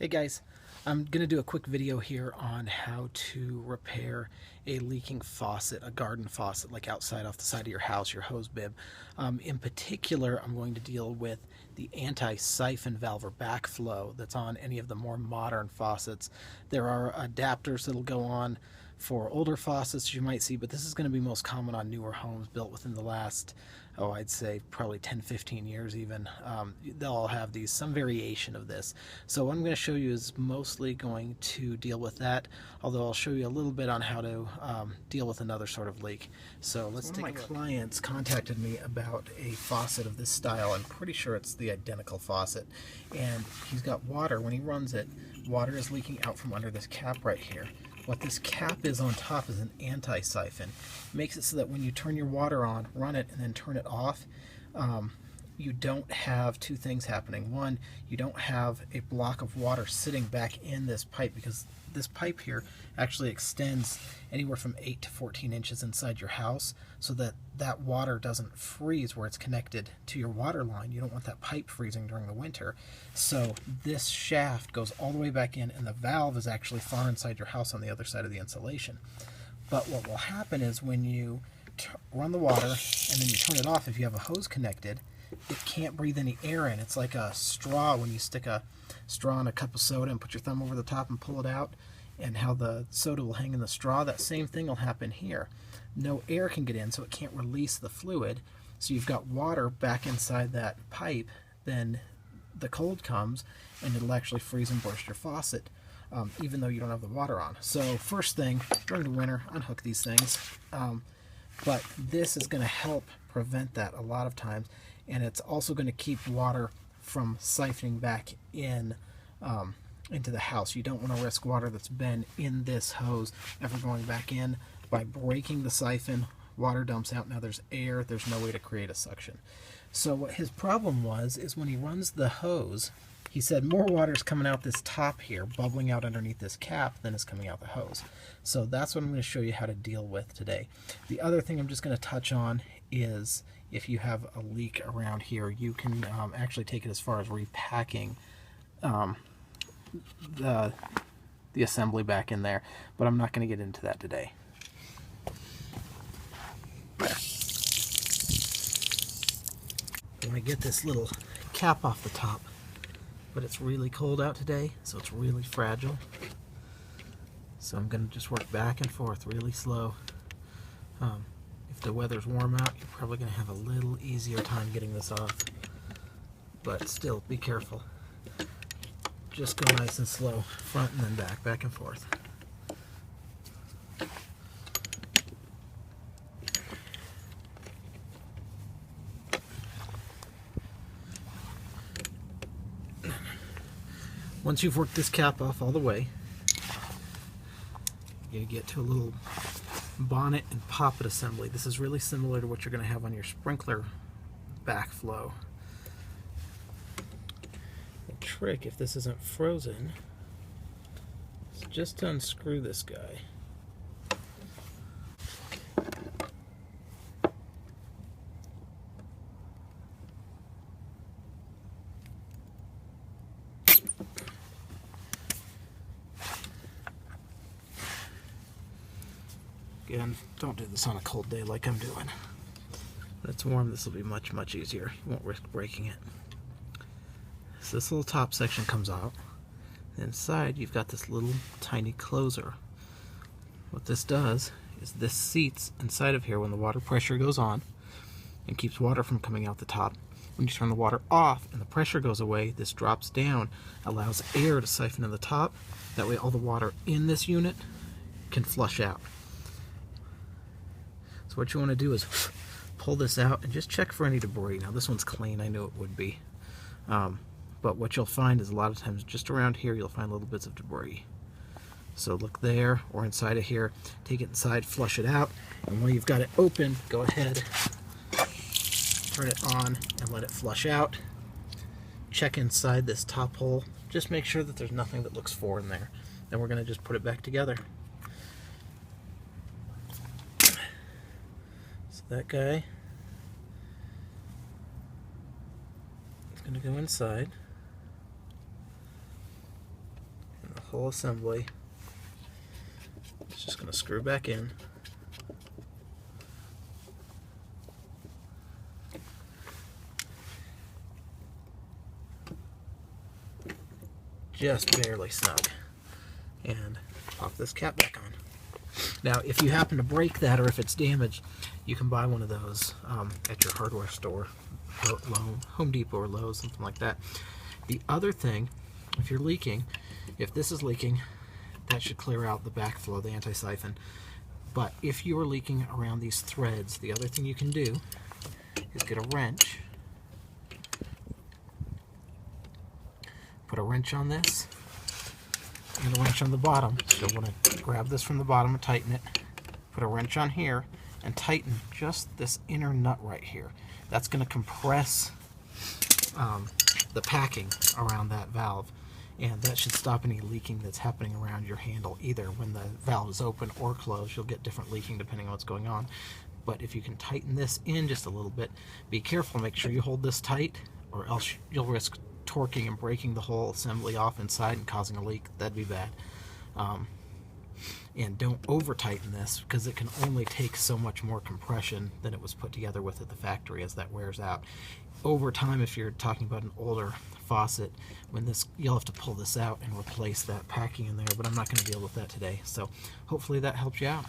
Hey guys, I'm going to do a quick video here on how to repair a leaking faucet, a garden faucet, like outside off the side of your house, your hose bib. In particular, I'm going to deal with the anti-siphon valve or backflow that's on any of the more modern faucets. There are adapters that'll go on for older faucets you might see, but this is going to be most common on newer homes built within the last, I'd say probably 10-15 years even. They'll all have some variation of this. So what I'm going to show you is mostly going to deal with that, although I'll show you a little bit on how to deal with another sort of leak. So let's take a look. One of my clients contacted me about a faucet of this style. I'm pretty sure it's the identical faucet, and he's got water. When he runs it, water is leaking out from under this cap right here. What this cap is on top is an anti-siphon. It makes it so that when you turn your water on, run it, and then turn it off, you don't have two things happening. One, you don't have a block of water sitting back in this pipe, because this pipe here actually extends anywhere from 8 to 14 inches inside your house, so that that water doesn't freeze where it's connected to your water line. You don't want that pipe freezing during the winter. So this shaft goes all the way back in, and the valve is actually far inside your house on the other side of the insulation. But what will happen is when you run the water and then you turn it off, if you have a hose connected, it can't breathe any air in. It's like a straw when you stick a straw in a cup of soda and put your thumb over the top and pull it out, and how the soda will hang in the straw. That same thing will happen here. No air can get in, so it can't release the fluid. So you've got water back inside that pipe, then the cold comes and it'll actually freeze and burst your faucet, even though you don't have the water on. So first thing, during the winter, unhook these things. But this is going to help prevent that a lot of times, and it's also going to keep water from siphoning back in into the house. You don't want to risk water that's been in this hose ever going back in. By breaking the siphon, water dumps out. Now there's air, there's no way to create a suction. So what his problem was is when he runs the hose, he said more water is coming out this top here, bubbling out underneath this cap, than is coming out the hose. So that's what I'm going to show you how to deal with today. The other thing I'm just going to touch on is if you have a leak around here, you can actually take it as far as repacking the assembly back in there, but I'm not going to get into that today. I want to get this little cap off the top, but it's really cold out today, so it's really fragile. So I'm going to just work back and forth really slow. If the weather's warm out, you're probably going to have a little easier time getting this off, but still be careful. Just go nice and slow, front and then back, back and forth. Once you've worked this cap off all the way, you get to a little bonnet and poppet assembly. This is really similar to what you're going to have on your sprinkler backflow. The trick, if this isn't frozen, is just to unscrew this guy. Again, don't do this on a cold day like I'm doing. When it's warm, this will be much, much easier. You won't risk breaking it. So this little top section comes out. Inside, you've got this little tiny closer. What this does is this seats inside of here when the water pressure goes on and keeps water from coming out the top. When you turn the water off and the pressure goes away, this drops down, allows air to siphon in the top. That way all the water in this unit can flush out. So what you want to do is pull this out and just check for any debris. Now this one's clean, I knew it would be. But what you'll find is a lot of times just around here you'll find little bits of debris. So look there or inside of here, take it inside, flush it out, and while you've got it open, go ahead, turn it on and let it flush out. Check inside this top hole, just make sure that there's nothing that looks foreign there. Then we're going to just put it back together. That guy is going to go inside. whole assembly. It's just going to screw back in. Just barely snug. And pop this cap back on. Now, if you happen to break that or if it's damaged, you can buy one of those at your hardware store, Home Depot or Lowe's, something like that. The other thing, if you're leaking, if this is leaking, that should clear out the backflow, the anti-siphon. But if you are leaking around these threads, the other thing you can do is get a wrench, put a wrench on this, and a wrench on the bottom. You'll want to grab this from the bottom and tighten it. Put a wrench on here and tighten just this inner nut right here. That's going to compress the packing around that valve, and that should stop any leaking that's happening around your handle. Either when the valve is open or closed, you'll get different leaking depending on what's going on. But if you can tighten this in just a little bit, be careful, make sure you hold this tight, or else you'll risk torquing and breaking the whole assembly off inside and causing a leak. That'd be bad. And don't over tighten this, because it can only take so much more compression than it was put together with at the factory as that wears out. Over time, if you're talking about an older faucet, you'll have to pull this out and replace that packing in there, but I'm not going to deal with that today. So hopefully that helps you out.